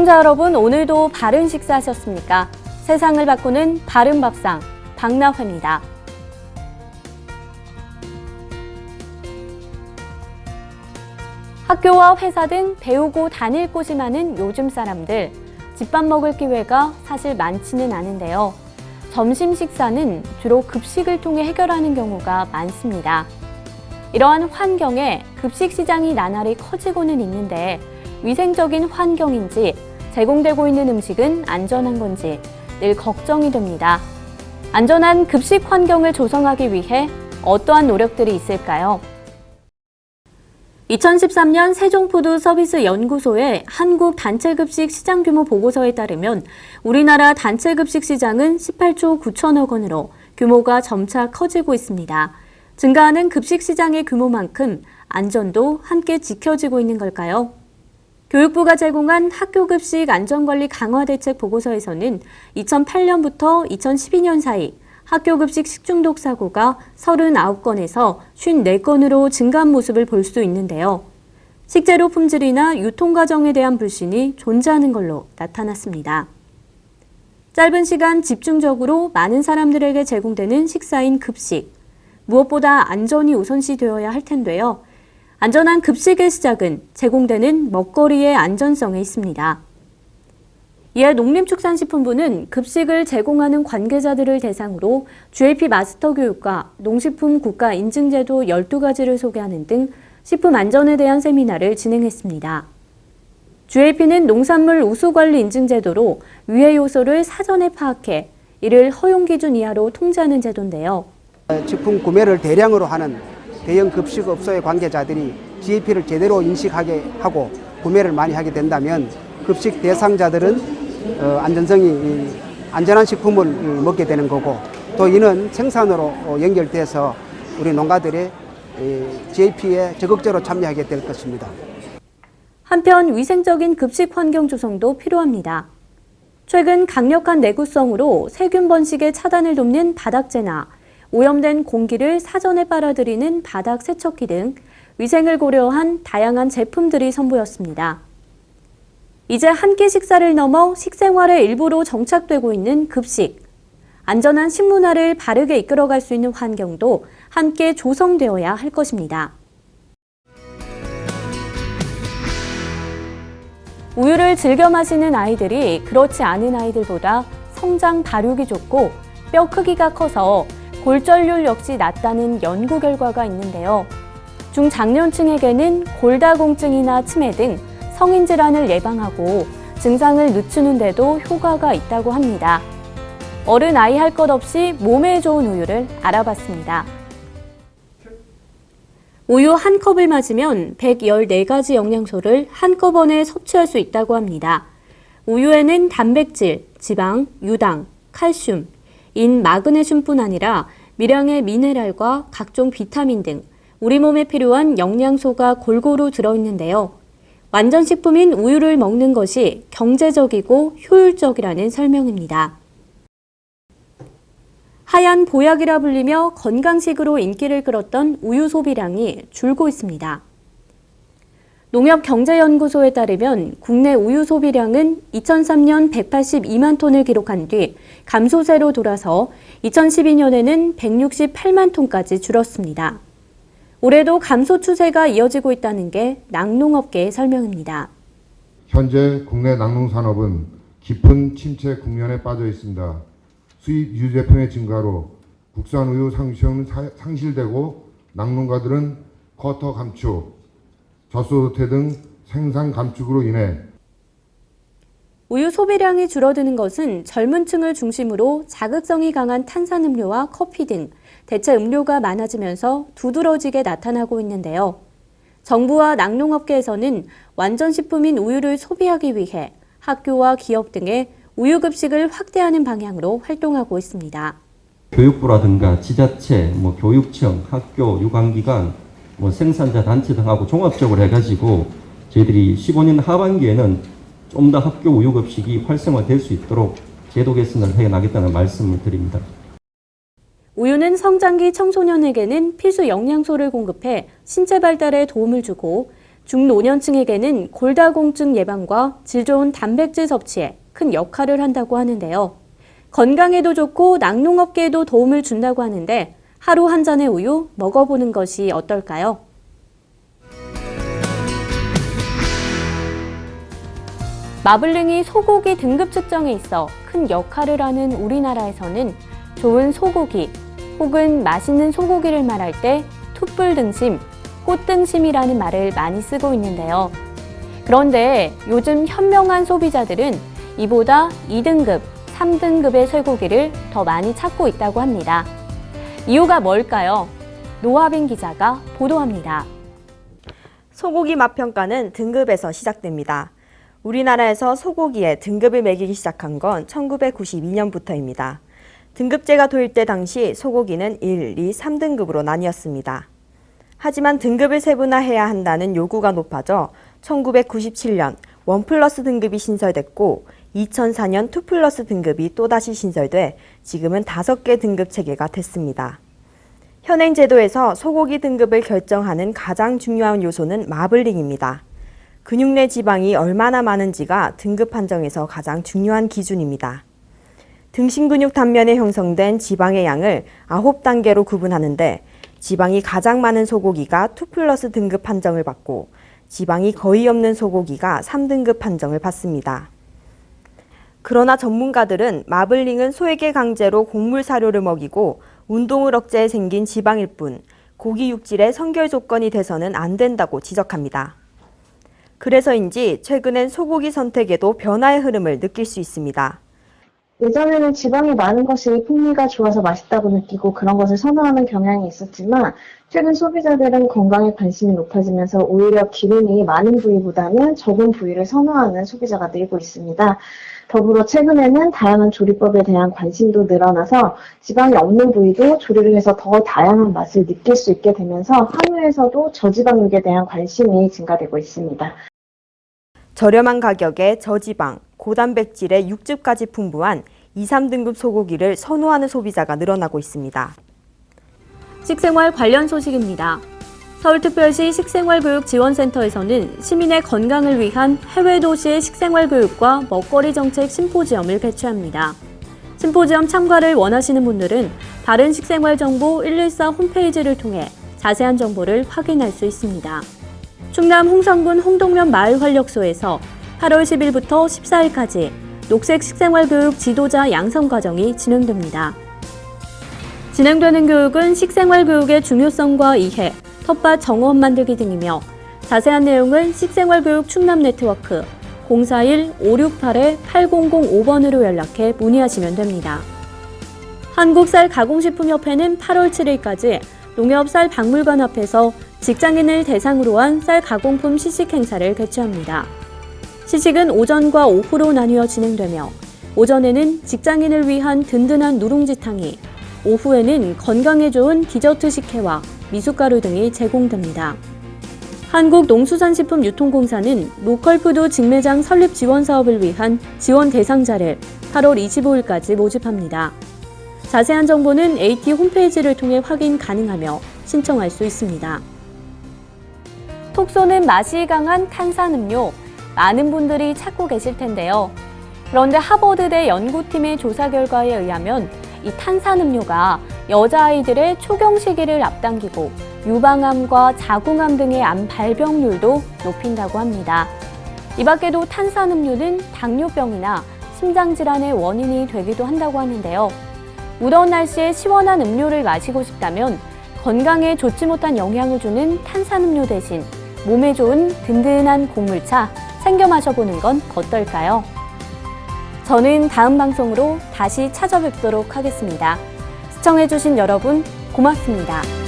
시청자 여러분, 오늘도 바른 식사하셨습니까? 세상을 바꾸는 바른 밥상, 박나화입니다. 학교와 회사 등 배우고 다닐 곳이 많은 요즘 사람들, 집밥 먹을 기회가 사실 많지는 않은데요. 점심 식사는 주로 급식을 통해 해결하는 경우가 많습니다. 이러한 환경에 급식 시장이 나날이 커지고는 있는데 위생적인 환경인지 제공되고 있는 음식은 안전한 건지 늘 걱정이 됩니다. 안전한 급식 환경을 조성하기 위해 어떠한 노력들이 있을까요? 2013년 세종푸드서비스연구소의 한국 단체급식 시장 규모 보고서에 따르면 우리나라 단체급식 시장은 18조 9천억 원으로 규모가 점차 커지고 있습니다. 증가하는 급식 시장의 규모만큼 안전도 함께 지켜지고 있는 걸까요? 교육부가 제공한 학교급식 안전관리 강화대책 보고서에서는 2008년부터 2012년 사이 학교급식 식중독 사고가 39건에서 54건으로 증가한 모습을 볼 수 있는데요. 식재료 품질이나 유통 과정에 대한 불신이 존재하는 걸로 나타났습니다. 짧은 시간 집중적으로 많은 사람들에게 제공되는 식사인 급식. 무엇보다 안전이 우선시되어야 할 텐데요. 안전한 급식의 시작은 제공되는 먹거리의 안전성에 있습니다. 이에 농림축산식품부는 급식을 제공하는 관계자들을 대상으로 GAP 마스터 교육과 농식품 국가 인증제도 12가지를 소개하는 등 식품 안전에 대한 세미나를 진행했습니다. GAP는 농산물 우수관리 인증제도로 위해 요소를 사전에 파악해 이를 허용 기준 이하로 통제하는 제도인데요. 식품 구매를 대량으로 하는 대형 급식업소의 관계자들이 GAP를 제대로 인식하게 하고 구매를 많이 하게 된다면 급식 대상자들은 안전한 식품을 먹게 되는 거고, 또 이는 생산으로 연결돼서 우리 농가들의 GAP에 적극적으로 참여하게 될 것입니다. 한편 위생적인 급식 환경 조성도 필요합니다. 최근 강력한 내구성으로 세균 번식의 차단을 돕는 바닥재나 오염된 공기를 사전에 빨아들이는 바닥 세척기 등 위생을 고려한 다양한 제품들이 선보였습니다. 이제 한 끼 식사를 넘어 식생활의 일부로 정착되고 있는 급식. 안전한 식문화를 바르게 이끌어갈 수 있는 환경도 함께 조성되어야 할 것입니다. 우유를 즐겨 마시는 아이들이 그렇지 않은 아이들보다 성장 발육이 좋고 뼈 크기가 커서 골절률 역시 낮다는 연구 결과가 있는데요. 중장년층에게는 골다공증이나 치매 등 성인 질환을 예방하고 증상을 늦추는 데도 효과가 있다고 합니다. 어른 아이 할 것 없이 몸에 좋은 우유를 알아봤습니다. 우유 한 컵을 마시면 114가지 영양소를 한꺼번에 섭취할 수 있다고 합니다. 우유에는 단백질, 지방, 유당, 칼슘, 인, 마그네슘뿐 아니라 미량의 미네랄과 각종 비타민 등 우리 몸에 필요한 영양소가 골고루 들어있는데요. 완전식품인 우유를 먹는 것이 경제적이고 효율적이라는 설명입니다. 하얀 보약이라 불리며 건강식으로 인기를 끌었던 우유 소비량이 줄고 있습니다. 농협경제연구소에 따르면 국내 우유 소비량은 2003년 182만 톤을 기록한 뒤 감소세로 돌아서 2012년에는 168만 톤까지 줄었습니다. 올해도 감소 추세가 이어지고 있다는 게 낙농업계의 설명입니다. 현재 국내 낙농산업은 깊은 침체 국면에 빠져 있습니다. 수입 유제품의 증가로 국산 우유 상시성은 상실되고 낙농가들은 커터 감축, 젖소득 등 생산 감축으로 인해 우유 소비량이 줄어드는 것은 젊은 층을 중심으로 자극성이 강한 탄산음료와 커피 등 대체 음료가 많아지면서 두드러지게 나타나고 있는데요. 정부와 낙농업계에서는 완전식품인 우유를 소비하기 위해 학교와 기업 등의 우유급식을 확대하는 방향으로 활동하고 있습니다. 교육부라든가 지자체, 교육청, 학교, 유관기관, 생산자 단체 등하고 종합적으로 해가지고 저희들이 15년 하반기에는 좀 더 학교 우유급식이 활성화될 수 있도록 제도 개선을 해나가겠다는 말씀을 드립니다. 우유는 성장기 청소년에게는 필수 영양소를 공급해 신체 발달에 도움을 주고 중노년층에게는 골다공증 예방과 질 좋은 단백질 섭취에 큰 역할을 한다고 하는데요. 건강에도 좋고 낙농업계에도 도움을 준다고 하는데 하루 한 잔의 우유 먹어보는 것이 어떨까요? 마블링이 소고기 등급 측정에 있어 큰 역할을 하는 우리나라에서는 좋은 소고기 혹은 맛있는 소고기를 말할 때 툭불등심, 꽃등심이라는 말을 많이 쓰고 있는데요. 그런데 요즘 현명한 소비자들은 이보다 2등급, 3등급의 쇠고기를 더 많이 찾고 있다고 합니다. 이유가 뭘까요? 노하빈 기자가 보도합니다. 소고기 맛 평가는 등급에서 시작됩니다. 우리나라에서 소고기에 등급을 매기기 시작한 건 1992년부터입니다. 등급제가 도입돼 당시 소고기는 1, 2, 3등급으로 나뉘었습니다. 하지만 등급을 세분화해야 한다는 요구가 높아져 1997년 1+ 등급이 신설됐고 2004년 2+ 등급이 또다시 신설돼 지금은 5개 등급 체계가 됐습니다. 현행 제도에서 소고기 등급을 결정하는 가장 중요한 요소는 마블링입니다. 근육 내 지방이 얼마나 많은지가 등급 판정에서 가장 중요한 기준입니다. 등심 근육 단면에 형성된 지방의 양을 9단계로 구분하는데 지방이 가장 많은 소고기가 2+ 등급 판정을 받고 지방이 거의 없는 소고기가 3등급 판정을 받습니다. 그러나 전문가들은 마블링은 소에게 강제로 곡물 사료를 먹이고 운동을 억제해 생긴 지방일 뿐 고기 육질의 선결 조건이 돼서는 안 된다고 지적합니다. 그래서인지 최근엔 소고기 선택에도 변화의 흐름을 느낄 수 있습니다. 예전에는 지방이 많은 것이 풍미가 좋아서 맛있다고 느끼고 그런 것을 선호하는 경향이 있었지만 최근 소비자들은 건강에 관심이 높아지면서 오히려 기름이 많은 부위보다는 적은 부위를 선호하는 소비자가 늘고 있습니다. 더불어 최근에는 다양한 조리법에 대한 관심도 늘어나서 지방이 없는 부위도 조리를 해서 더 다양한 맛을 느낄 수 있게 되면서 한우에서도 저지방육에 대한 관심이 증가되고 있습니다. 저렴한 가격에 저지방, 고단백질의 육즙까지 풍부한 2, 3등급 소고기를 선호하는 소비자가 늘어나고 있습니다. 식생활 관련 소식입니다. 서울특별시 식생활교육지원센터에서는 시민의 건강을 위한 해외 도시의 식생활교육과 먹거리 정책 심포지엄을 개최합니다. 심포지엄 참가를 원하시는 분들은 바른 식생활 정보 114 홈페이지를 통해 자세한 정보를 확인할 수 있습니다. 충남 홍성군 홍동면 마을활력소에서 8월 10일부터 14일까지 녹색 식생활교육 지도자 양성과정이 진행됩니다. 진행되는 교육은 식생활교육의 중요성과 이해, 텃밭 정원 만들기 등이며 자세한 내용은 식생활교육 충남 네트워크 041-568-8005번으로 연락해 문의하시면 됩니다. 한국쌀가공식품협회는 8월 7일까지 농협쌀박물관 앞에서 직장인을 대상으로 한 쌀 가공품 시식 행사를 개최합니다. 시식은 오전과 오후로 나뉘어 진행되며 오전에는 직장인을 위한 든든한 누룽지탕이, 오후에는 건강에 좋은 디저트 식혜와 미숫가루 등이 제공됩니다. 한국농수산식품유통공사는 로컬푸드 직매장 설립 지원 사업을 위한 지원 대상자를 8월 25일까지 모집합니다. 자세한 정보는 AT 홈페이지를 통해 확인 가능하며 신청할 수 있습니다. 톡 쏘는 맛이 강한 탄산음료, 많은 분들이 찾고 계실 텐데요. 그런데 하버드대 연구팀의 조사 결과에 의하면 이 탄산음료가 여자아이들의 초경 시기를 앞당기고 유방암과 자궁암 등의 암 발병률도 높인다고 합니다. 이 밖에도 탄산음료는 당뇨병이나 심장질환의 원인이 되기도 한다고 하는데요. 무더운 날씨에 시원한 음료를 마시고 싶다면 건강에 좋지 못한 영향을 주는 탄산음료 대신 몸에 좋은 든든한 곡물차 챙겨 마셔보는 건 어떨까요? 저는 다음 방송으로 다시 찾아뵙도록 하겠습니다. 시청해주신 여러분 고맙습니다.